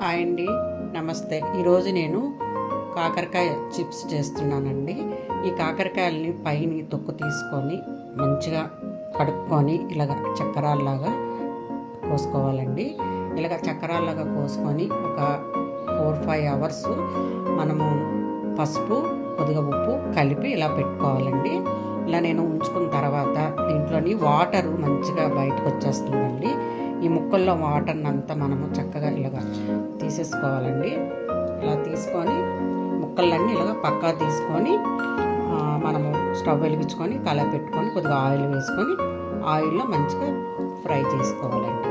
Hi అండి, నమస్తే. ఈరోజు నేను కాకరకాయ చిప్స్ చేస్తున్నానండి. ఈ కాకరకాయలని పైన తొక్కు తీసుకొని మంచిగా కడుక్కొని ఇలాగ చక్రాల్లాగా కోసుకోవాలండి. ఇలాగ చక్రాల్లాగా కోసుకొని ఒక 4-5 అవర్స్ మనము పసుపు కొద్దిగా ఉప్పు కలిపి ఇలా పెట్టుకోవాలండి. ఇలా నేను ఉంచుకున్న తర్వాత దీంట్లోని వాటరు మంచిగా బయటకు వచ్చేస్తుందండి. ఈ ముక్కల్లో వాటర్ని అంతా మనము చక్కగా ఇలాగ తీసేసుకోవాలండి. ఇలా తీసుకొని ముక్కలన్నీ ఇలాగ పక్కా తీసుకొని మనము స్టవ్ వెలిగించుకొని కళాయి పెట్టుకొని కొద్దిగా ఆయిల్ వేసుకొని ఆయిల్లో మంచిగా ఫ్రై చేసుకోవాలండి.